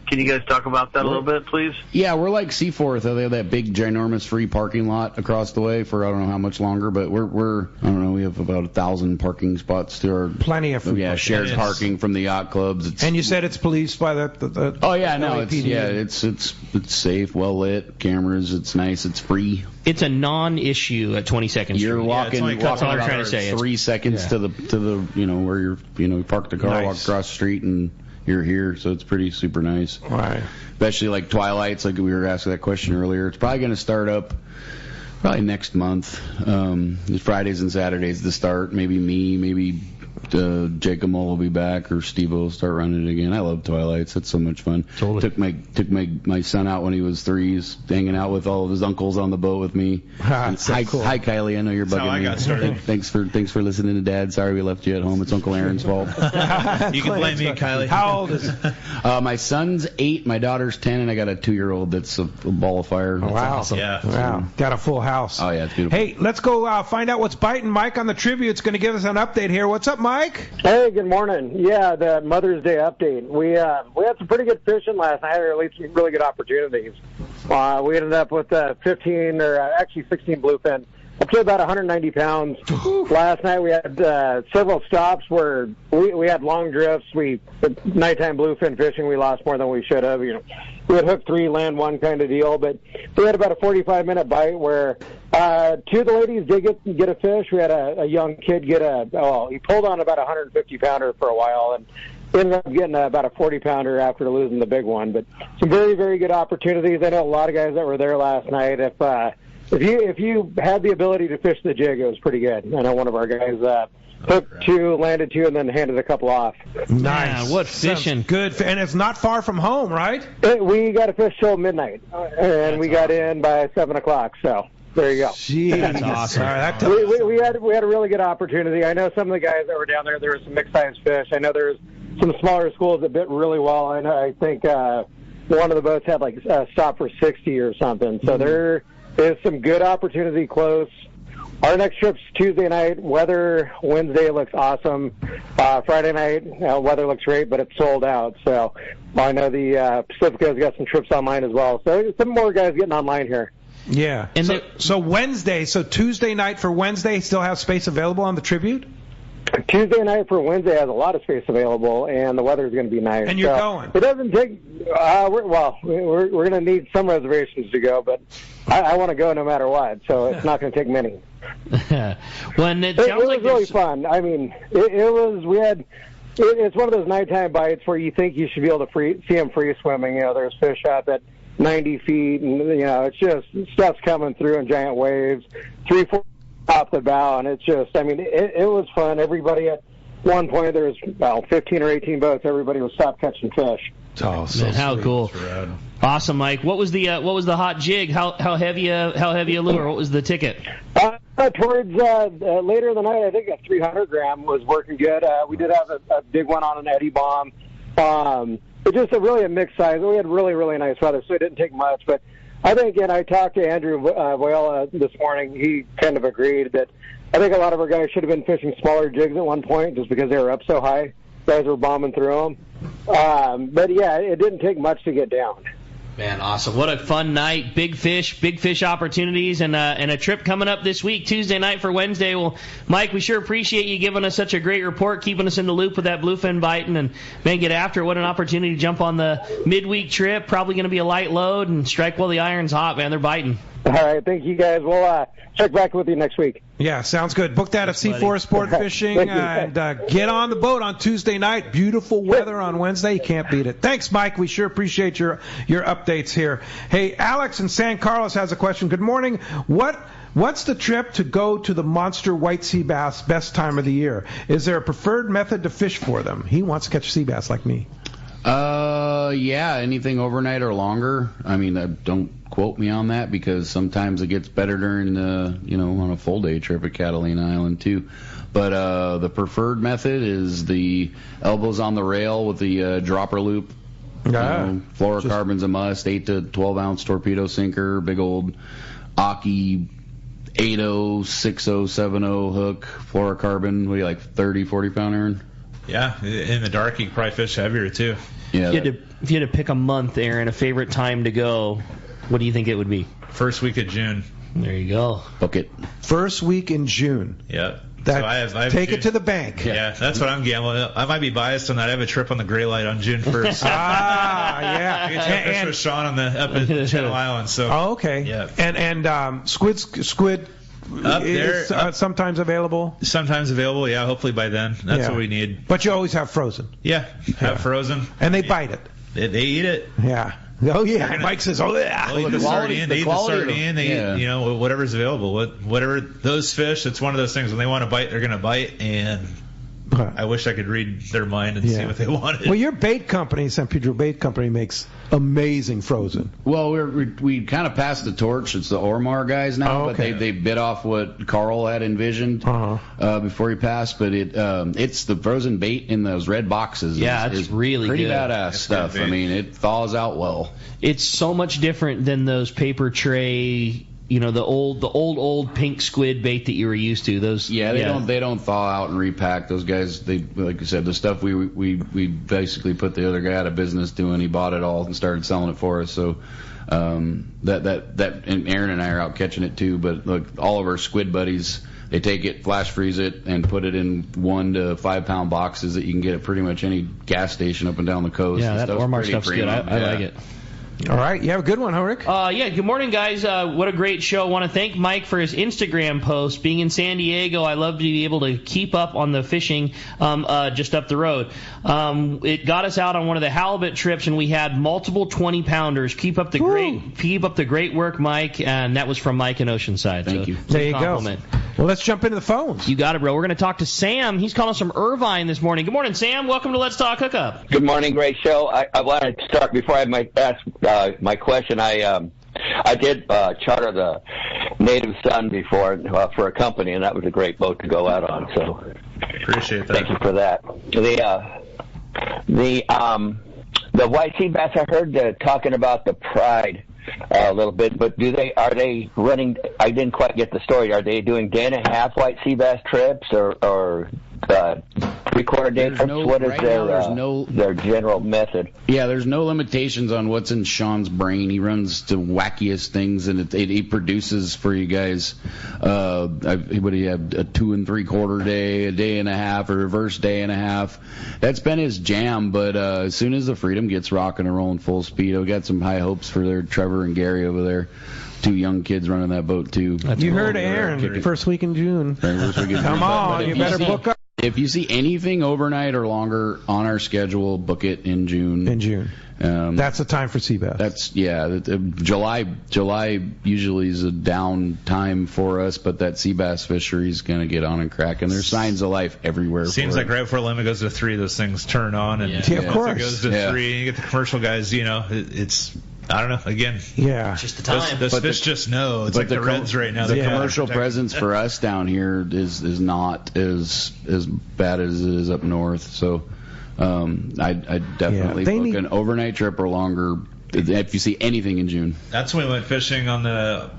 Can you guys talk about that a little bit, please? Yeah, we're like Seaforth. They have that big, ginormous free parking lot across the way for I don't know how much longer, but we're I don't know, we have about 1,000 parking spots to our... Plenty of free parking. Shared parking from the yacht clubs. And you said it's policed by the oh, yeah, no, it's safe, well lit, cameras, it's nice, it's free. It's a non-issue at 22nd Street. You're walking that's all I'm trying to say. 3 seconds to the where you're you park the car, walk across the street, and you're here, so it's pretty super nice. Right. Especially like twilights, like we were asking that question earlier. It's probably going to start up probably next month. Fridays and Saturdays to start. Maybe Jacob Mull will be back, or Steve will start running it again. I love twilights. It's so much fun. Totally. Took my son out when he was 3. He's hanging out with all of his uncles on the boat with me. Hi, cool. Hi, Kylie. I know you're bugging me. That's how I got started. Thanks for listening to Dad. Sorry we left you at home. It's Uncle Aaron's fault. You can blame me, Kylie. How old is he? My son's 8, my daughter's 10, and I got a 2-year-old that's a ball of fire. Oh, wow. Awesome. Yeah. Wow. Got a full house. Oh, yeah, it's beautiful. Hey, let's go find out what's biting Mike on the trivia. It's going to give us an update here. What's up, Mike? Mike? Hey, good morning. Yeah, the Mother's Day update. We had some pretty good fishing last night, or at least some really good opportunities. We ended up with 16 bluefin, up to about 190 pounds. Last night we had several stops where we had long drifts. Nighttime bluefin fishing, we lost more than we should have. We had hook 3, land 1 kind of deal, but we had about a 45-minute bite where 2 of the ladies did get a fish. We had a young kid he pulled on about a 150-pounder for a while and ended up getting about a 40-pounder after losing the big one. But some very, very good opportunities. I know a lot of guys that were there last night. If you had the ability to fish the jig, it was pretty good. I know one of our guys hooked 2, landed 2, and then handed a couple off. Nice. Yeah, what fishing. Sounds good. And it's not far from home, right? We got to fish till midnight, and we got in by 7 o'clock, so there you go. Jeez. That's awesome. All right, we had a really good opportunity. I know some of the guys that were down there were some mixed-sized fish. I know there was some smaller schools that bit really well. I think one of the boats had a stop for 60 or something, so there is some good opportunity close. Our next trip's Tuesday night. Weather Wednesday looks awesome. Friday night, weather looks great, but it's sold out. So I know the Pacifico's got some trips online as well. So some more guys getting online here. Yeah. And so Wednesday, so Tuesday night for Wednesday still have space available on the Tribute? Tuesday night for Wednesday has a lot of space available, and the weather's going to be nice. And you're going? It doesn't take. We're going to need some reservations to go, but I want to go no matter what. So it's not going to take many. It was really fun. I mean, it was. It's one of those nighttime bites where you think you should be able to see them free swimming. There's fish out at 90 feet, and it's just stuff's coming through in giant waves, 3-4 off the bow, and it's just, it was fun. Everybody at one point, there was 15 or 18 boats. Everybody was stopped catching fish. Oh, so man, how sweet. cool! Awesome, Mike. What was the hot jig? How heavy a lure? What was the ticket? Towards later in the night, I think a 300 gram was working good. We did have a big one on an Eddie bomb. It's just really a mixed size. We had really, really nice weather, so it didn't take much. But I think, and I talked to Andrew Voyla this morning. He kind of agreed that I think a lot of our guys should have been fishing smaller jigs at one point just because they were up so high. Guys were bombing through them. But, yeah, it didn't take much to get down. Man, awesome. What a fun night. Big fish opportunities, and a trip coming up this week, Tuesday night for Wednesday. Well, Mike, we sure appreciate you giving us such a great report, keeping us in the loop with that bluefin biting, and, man, get after it. What an opportunity to jump on the midweek trip. Probably going to be a light load and strike while the iron's hot, man. They're biting. All right, thank you, guys. We'll check back with you next week. Yeah, sounds good. Book that at C4 Sport Fishing, and get on the boat on Tuesday night. Beautiful weather on Wednesday. You can't beat it. Thanks, Mike. We sure appreciate your updates here. Hey, Alex in San Carlos has a question. Good morning. What's the trip to go to the monster white sea bass best time of the year? Is there a preferred method to fish for them? He wants to catch sea bass like me. Yeah, anything overnight or longer. Don't quote me on that because sometimes it gets better during on a full day trip at Catalina Island too. But the preferred method is the elbows on the rail with the dropper loop. Fluorocarbon's a must. 8 to 12 ounce torpedo sinker, big old Aki 80, 60, 70 hook, fluorocarbon. What do you like, 30, 40 pound Aaron? Yeah, in the dark you can probably fish heavier too. Yeah. If you had to pick a month, Aaron, a favorite time to go, what do you think it would be? First week of June. There you go. Book it. First week in June. Yep. That, so I have take June. it to the bank. Yeah, that's what I'm gambling. I might be biased on that. I have a trip on the Gray Light on June 1st. Yeah. I get to fish with Sean up at Channel Island. So. Oh, okay. Yeah. And squid up there, sometimes available. Sometimes available. Yeah. Hopefully by then. That's what we need. But you always have frozen. Yeah. Have frozen. And they bite it. They eat it. Yeah. Oh yeah, Mike says, "Oh yeah." They eat the sardine. They eat the sardine. They eat, whatever's available. Whatever those fish. It's one of those things when they want to bite, they're going to bite. And I wish I could read their mind and see what they wanted. Well, your bait company, San Pedro Bait Company, makes amazing frozen. Well, we kind of passed the torch. It's the Ormar guys now, but they bit off what Carl had envisioned before he passed. But it's the frozen bait in those red boxes. It's really pretty good. badass stuff. It thaws out well. It's so much different than those paper tray the old pink squid bait that you were used to. Those they don't thaw out and repack. Those guys, they, like you said, the stuff we basically put the other guy out of business doing. He bought it all and started selling it for us. So that and Aaron and I are out catching it too. But look, all of our squid buddies, they take it, flash freeze it, and put it in 1 to 5 pound boxes that you can get at pretty much any gas station up and down the coast. Yeah, that Ormar stuff's good. I like it. All right, you have a good one, huh, Rick? Good morning, guys. What a great show. I want to thank Mike for his Instagram post. Being in San Diego, I love to be able to keep up on the fishing just up the road. It got us out on one of the halibut trips, and we had multiple 20-pounders. Keep up the great work, Mike. And that was from Mike in Oceanside. Thank you. There you go. Well, let's jump into the phones. You got it, bro. We're going to talk to Sam. He's calling us from Irvine this morning. Good morning, Sam. Welcome to Let's Talk Hookup. Good morning. Great show. I wanted to start before I might ask my question. I did charter the Native Sun before for a company, and that was a great boat to go out on. So appreciate that. Thank you for that. The white sea bass, I heard talking about the Pride a little bit, but are they running? I didn't quite get the story. Are they doing day and a half white sea bass trips or 3/4 day trips? What is their general method? Yeah, there's no limitations on what's in Sean's brain. He runs the wackiest things, and he produces for you guys. What do you have? A 2 3/4 day, a day and a half, a reverse day and a half. That's been his jam. But as soon as the Freedom gets rocking and rolling full speed, I've got some high hopes for their Trevor and Gary over there. 2 young kids running that boat too. You heard Aaron, first week in June. Come on, you better book up. If you see anything overnight or longer on our schedule, book it in June. That's the time for sea bass. July usually is a down time for us, but that sea bass fishery is going to get on and crack, and there's signs of life everywhere. Seems like right before limit goes to 3, those things turn on, and of course. If it goes to 3, and you get the commercial guys. It's. I don't know. Again, it's just the time. Those fish just know. It's like the Reds right now. The commercial presence for us down here is not as bad as it is up north. So I definitely book an overnight trip or longer if you see anything in June. That's when we went fishing on the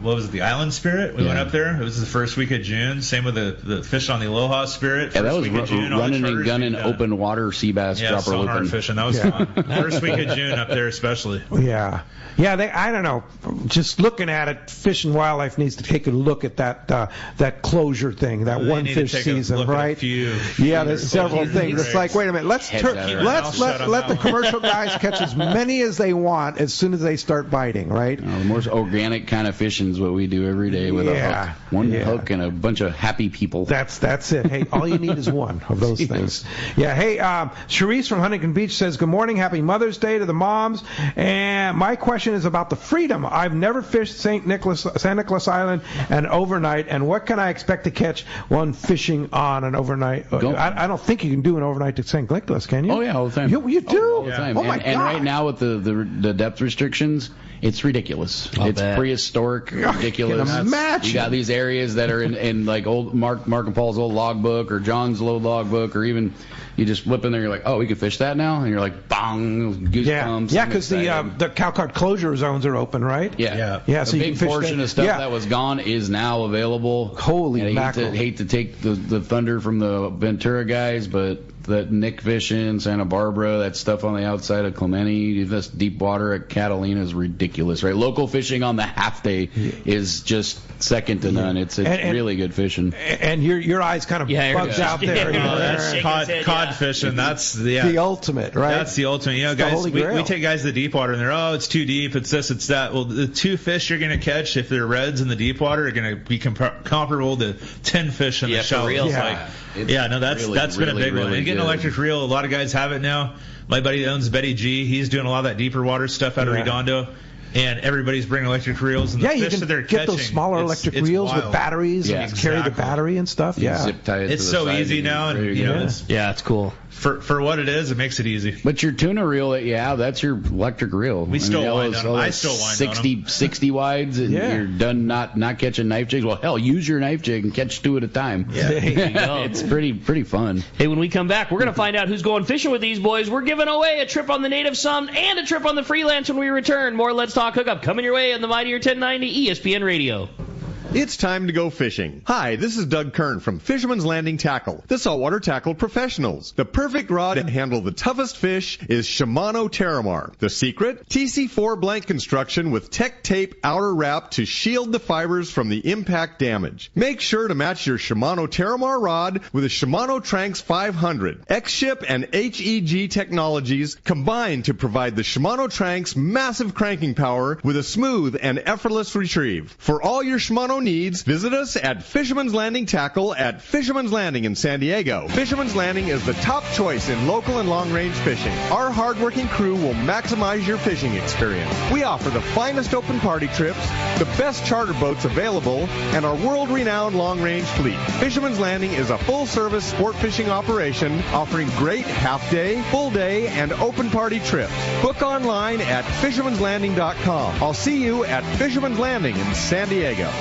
Island Spirit. We went up there. It was the first week of June. Same with the fish on the Aloha Spirit. Yeah, that was week of June, running and gunning open water sea bass dropper looping. Fishing. That was fun. First week of June up there especially. Yeah. I don't know. Just looking at it, Fish and Wildlife needs to take a look at that closure thing, that one fish season, right? There's several things. It's like, wait a minute, let the commercial guys catch as many as they want as soon as they start biting, right? The most organic kind of fishing is what we do every day with a hook. One hook and a bunch of happy people. That's it. Hey, all you need is one of those things. Yeah. Hey, Charisse from Huntington Beach says, good morning, happy Mother's Day to the moms. And my question is about the Freedom. I've never fished St. Nicholas Island and overnight, and what can I expect to catch when fishing on an overnight? I don't think you can do an overnight to St. Nicholas, can you? Oh, yeah, all the time. You do? All the time. Oh, my God. And right now with the depth restrictions, it's ridiculous. It's prehistoric, ridiculous. I can imagine. You got these areas that are in like old Mark and Paul's old logbook or John's old logbook, or even you just flip in there, you're like, oh, we can fish that now? And you're like, bong, goosebumps. Yeah, because the Calcart closure zones are open, right? Yeah. So a big portion of stuff that was gone is now available. Holy mackerel. I hate to take the thunder from the Ventura guys, but that Nick fishing, Santa Barbara, that stuff on the outside of Clemente, this deep water at Catalina is ridiculous, right? Local fishing on the half day is just second to none. It's really good fishing. And your eyes kind of bugged out there. Cod fishing, that's the ultimate, right? That's the ultimate. You know, guys, we take guys to the deep water and they're, it's too deep, it's this, it's that. Well, the 2 fish you're going to catch if they're reds in the deep water are going to be comparable to 10 fish in the shallow. That's been a big one. And getting an electric reel, a lot of guys have it now. My buddy that owns Betty G, he's doing a lot of that deeper water stuff out of Redondo. And everybody's bringing electric reels, and the fish that they're catching. You can get those smaller electric reels with batteries, and carry the battery and stuff. Zip tie it it's so easy now, and it's cool. For what it is, it makes it easy. But your tuna reel that you have, that's your electric reel. We still wind on them. I still wind on them. 60 wides, and you're done not catching knife jigs. Well, hell, use your knife jig and catch 2 at a time. Yeah. There you go. It's pretty fun. Hey, when we come back, we're going to find out who's going fishing with these boys. We're giving away a trip on the Native Sun and a trip on the Freelance when we return. More Let's Talk Hookup coming your way on the Mightier 1090 ESPN Radio. It's time to go fishing. Hi, this is Doug Kern from Fisherman's Landing Tackle, the saltwater tackle professionals. The perfect rod to handle the toughest fish is Shimano Terramar. The secret? TC4 blank construction with Tech Tape outer wrap to shield the fibers from the impact damage. Make sure to match your Shimano Terramar rod with a Shimano Tranx 500. X-Ship and HEG technologies combine to provide the Shimano Tranx massive cranking power with a smooth and effortless retrieve. For all your Shimano needs, visit us at Fisherman's Landing Tackle at Fisherman's Landing in San Diego. Fisherman's Landing is the top choice in local and long-range fishing. Our hard-working crew will maximize your fishing experience. We offer the finest open party trips, the best charter boats available, and our world-renowned long-range fleet. Fisherman's Landing is a full-service sport fishing operation offering great half-day, full-day, and open party trips. Book online at fishermanslanding.com. I'll see you at Fisherman's Landing in San Diego.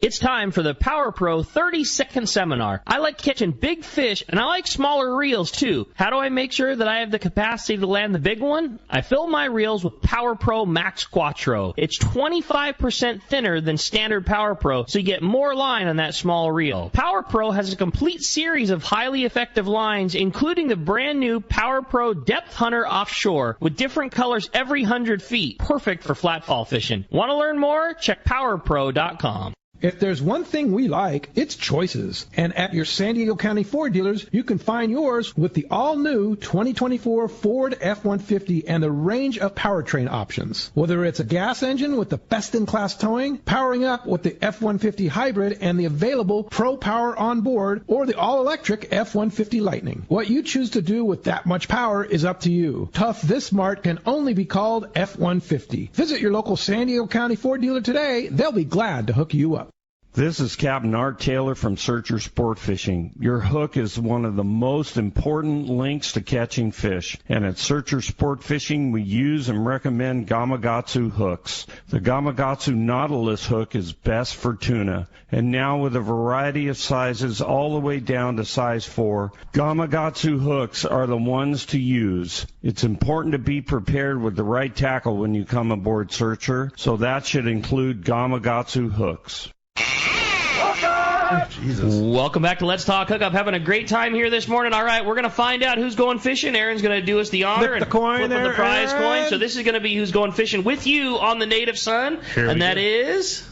It's time for the Power Pro 30-second seminar. I like catching big fish, and I like smaller reels, too. How do I make sure that I have the capacity to land the big one? I fill my reels with Power Pro Max Quattro. It's 25% thinner than standard Power Pro, so you get more line on that small reel. Power Pro has a complete series of highly effective lines, including the brand new Power Pro Depth Hunter Offshore, with different colors every 100 feet. Perfect for flatfall fishing. Want to learn more? Check PowerPro.com. If there's one thing we like, it's choices. And at your San Diego County Ford dealers, you can find yours with the all-new 2024 Ford F-150 and the range of powertrain options. Whether it's a gas engine with the best-in-class towing, powering up with the F-150 hybrid and the available Pro Power on board, or the all-electric F-150 Lightning. What you choose to do with that much power is up to you. Tough this smart can only be called F-150. Visit your local San Diego County Ford dealer today. They'll be glad to hook you up. This is Captain Art Taylor from Searcher Sport Fishing. Your hook is one of the most important links to catching fish. And at Searcher Sport Fishing, we use and recommend Gamakatsu hooks. The Gamakatsu Nautilus hook is best for tuna. And now with a variety of sizes all the way down to size 4, Gamakatsu hooks are the ones to use. It's important to be prepared with the right tackle when you come aboard Searcher, so that should include Gamakatsu hooks. Jesus. Welcome back to Let's Talk Hookup. Having a great time here this morning. All right, we're going to find out who's going fishing. Aaron's going to do us the honor and flip the prize coin. So this is going to be who's going fishing with you on the Native Sun. And that is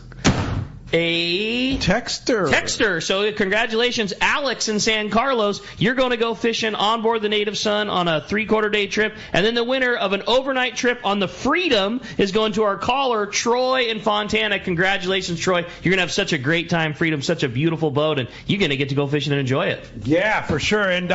a texter. So congratulations, Alex in San Carlos. You're going to go fishing on board the Native Sun on a 3/4 day trip. And then the winner of an overnight trip on the Freedom is going to our caller, Troy in Fontana. Congratulations, Troy. You're going to have such a great time. Freedom, such a beautiful boat, and you're going to get to go fishing and enjoy it. Yeah, for sure. And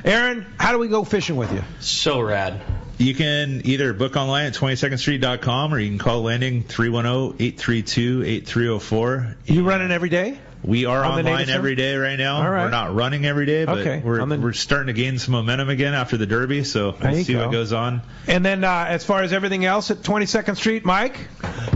Aaron, how do we go fishing with you? So rad. You can either book online at 22ndstreet.com or you can call landing 310-832-8304. You running every day? We are online every day right now. All right. We're not running every day, but we're starting to gain some momentum again after the Derby, so we'll see what goes on. And then as far as everything else at 22nd Street, Mike?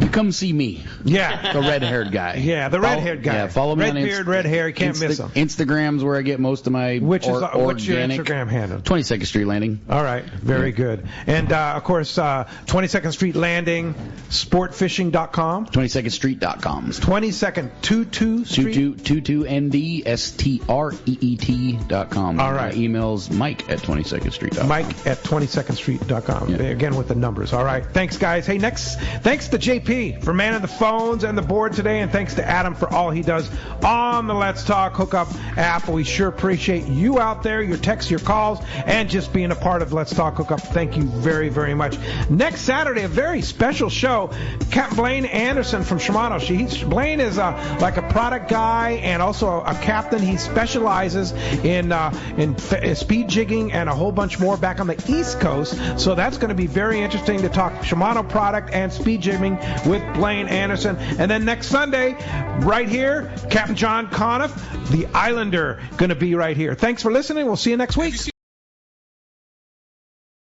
You come see me. Yeah. The red-haired guy. Yeah, the red-haired guy. Yeah, follow me red on beard, red hair. You can't miss him. Instagram's where I get most of my What's your organic. Instagram handle? 22nd Street Landing. All right. Very good. And, of course, 22nd Street Landing, sportfishing.com. 22ndstreet.com. 22nd, 22 Street. 22ndstreet.com. All right. Emails Mike at 22ndstreet.com. Mike at 22ndstreet.com. Yeah. Again with the numbers. All right. Thanks, guys. Hey, thanks to JP for manning the phones and the board today, and thanks to Adam for all he does on the Let's Talk Hookup app. We sure appreciate you out there, your texts, your calls, and just being a part of Let's Talk Hookup. Thank you very, very much. Next Saturday, a very special show. Captain Blaine Anderson from Shimano. Blaine is like a product guy and also a captain. He specializes in speed jigging and a whole bunch more back on the East Coast. So that's going to be very interesting to talk Shimano product and speed jigging with Blaine Anderson. And then next Sunday, right here, Captain John Conniff, the Islander, going to be right here. Thanks for listening. We'll see you next week.